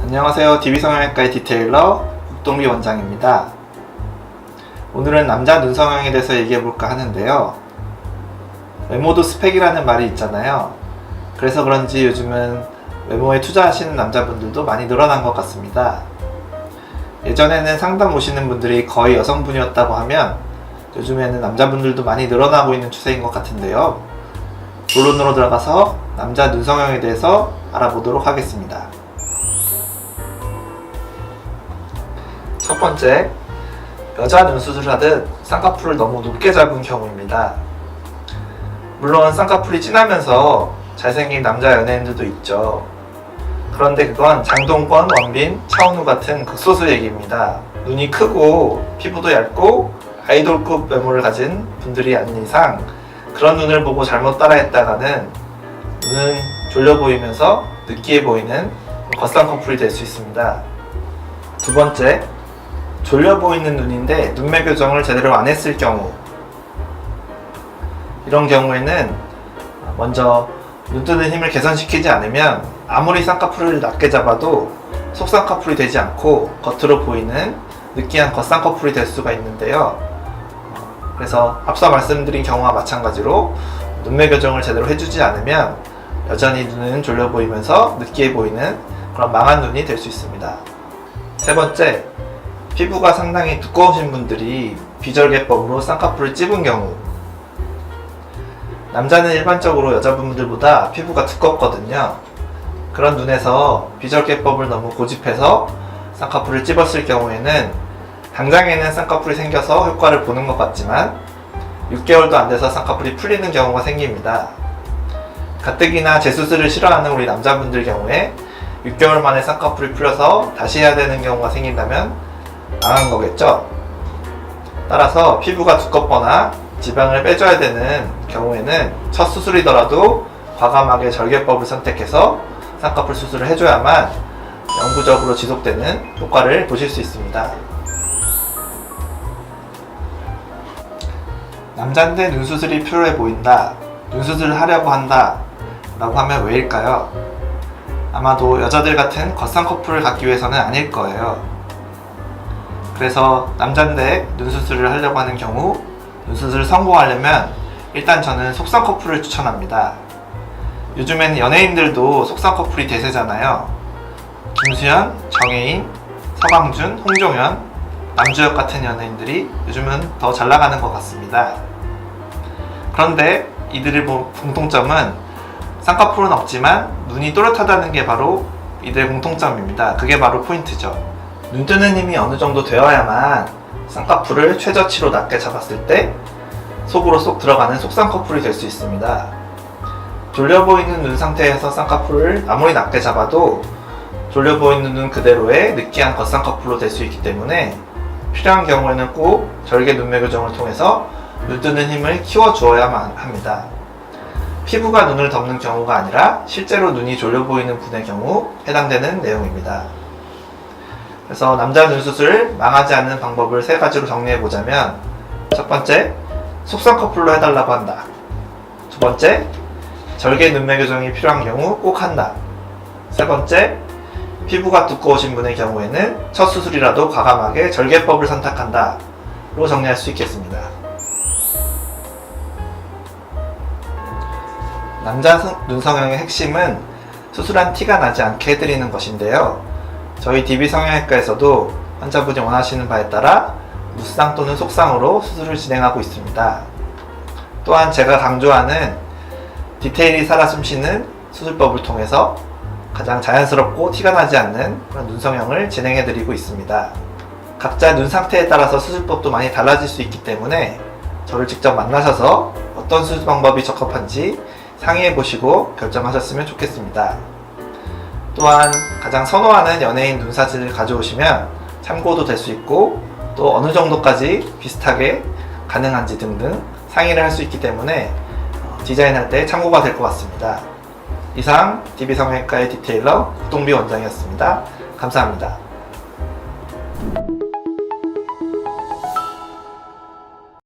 안녕하세요. DB성형외과의 디테일러 국동비 원장입니다. 오늘은 남자 눈 성형에 대해서 얘기해볼까 하는데요. 외모도 스펙이라는 말이 있잖아요. 그래서 그런지 요즘은 외모에 투자하시는 남자분들도 많이 늘어난 것 같습니다. 예전에는 상담 오시는 분들이 거의 여성분이었다고 하면 요즘에는 남자분들도 많이 늘어나고 있는 추세인 것 같은데요. 본론으로 들어가서 남자 눈 성형에 대해서 알아보도록 하겠습니다. 첫 번째, 여자 눈 수술하듯 쌍꺼풀을 너무 높게 잡은 경우입니다. 물론 쌍꺼풀이 진하면서 잘생긴 남자 연예인들도 있죠. 그런데 그건 장동건, 원빈, 차은우 같은 극소수 얘기입니다. 눈이 크고 피부도 얇고 아이돌급 외모를 가진 분들이 아닌 이상 그런 눈을 보고 잘못 따라했다가는 눈은 졸려 보이면서 느끼해 보이는 겉쌍꺼풀이 될 수 있습니다. 두 번째, 졸려 보이는 눈인데 눈매 교정을 제대로 안 했을 경우, 이런 경우에는 먼저 눈뜨는 힘을 개선시키지 않으면 아무리 쌍꺼풀을 낮게 잡아도 속쌍꺼풀이 되지 않고 겉으로 보이는 느끼한 겉쌍꺼풀이 될 수가 있는데요. 그래서 앞서 말씀드린 경우와 마찬가지로 눈매 교정을 제대로 해주지 않으면 여전히 눈은 졸려 보이면서 느끼해 보이는 그런 망한 눈이 될 수 있습니다. 세 번째, 피부가 상당히 두꺼우신 분들이 비절개법으로 쌍꺼풀을 찝은 경우. 남자는 일반적으로 여자분들보다 피부가 두껍거든요. 그런 눈에서 비절개법을 너무 고집해서 쌍꺼풀을 찝었을 경우에는 당장에는 쌍꺼풀이 생겨서 효과를 보는 것 같지만 6개월도 안 돼서 쌍꺼풀이 풀리는 경우가 생깁니다. 가뜩이나 재수술을 싫어하는 우리 남자분들 경우에 6개월 만에 쌍꺼풀이 풀려서 다시 해야 되는 경우가 생긴다면 망한 거겠죠. 따라서 피부가 두껍거나 지방을 빼줘야 되는 경우에는 첫 수술이더라도 과감하게 절개법을 선택해서 쌍꺼풀 수술을 해줘야만 영구적으로 지속되는 효과를 보실 수 있습니다. 남잔데 눈수술이 필요해 보인다, 눈수술을 하려고 한다 라고 하면 왜일까요? 아마도 여자들 같은 겉쌍꺼풀을 갖기 위해서는 아닐 거예요. 그래서 남잔데 눈수술을 하려고 하는 경우 눈수술을 성공하려면 일단 저는 속쌍꺼풀을 추천합니다. 요즘에는 연예인들도 속쌍꺼풀이 대세잖아요. 김수현, 정혜인, 서강준, 홍종현, 남주혁 같은 연예인들이 요즘은 더 잘 나가는 것 같습니다. 그런데 이들의 공통점은 쌍꺼풀은 없지만 눈이 또렷하다는 게 바로 이들의 공통점입니다. 그게 바로 포인트죠. 눈 뜨는 힘이 어느 정도 되어야만 쌍꺼풀을 최저치로 낮게 잡았을 때 속으로 쏙 들어가는 속쌍꺼풀이 될 수 있습니다. 졸려 보이는 눈 상태에서 쌍꺼풀을 아무리 낮게 잡아도 졸려 보이는 눈 그대로의 느끼한 겉쌍꺼풀로 될 수 있기 때문에 필요한 경우에는 꼭 절개 눈매 교정을 통해서 눈 뜨는 힘을 키워주어야만 합니다. 피부가 눈을 덮는 경우가 아니라 실제로 눈이 졸려 보이는 분의 경우 해당되는 내용입니다. 그래서 남자 눈 수술 망하지 않는 방법을 3가지로 정리해보자면, 첫 번째, 속쌍꺼풀로 해달라고 한다. 두 번째, 절개 눈매 교정이 필요한 경우 꼭 한다. 세 번째, 피부가 두꺼우신 분의 경우에는 첫 수술이라도 과감하게 절개법을 선택한다 로 정리할 수 있겠습니다. 남자 눈 성형의 핵심은 수술한 티가 나지 않게 해드리는 것인데요. 저희 DB성형외과에서도 환자분이 원하시는 바에 따라 무쌍 또는 속쌍으로 수술을 진행하고 있습니다. 또한 제가 강조하는 디테일이 살아 숨쉬는 수술법을 통해서 가장 자연스럽고 티가 나지 않는 그런 눈 성형을 진행해드리고 있습니다. 각자 눈 상태에 따라서 수술법도 많이 달라질 수 있기 때문에 저를 직접 만나셔서 어떤 수술 방법이 적합한지 상의해보시고 결정하셨으면 좋겠습니다. 또한 가장 선호하는 연예인 눈 사진을 가져오시면 참고도 될 수 있고 또 어느 정도까지 비슷하게 가능한지 등등 상의를 할 수 있기 때문에 디자인할 때 참고가 될 것 같습니다. 이상 DB성형외과의 디테일러 국동비 원장이었습니다. 감사합니다.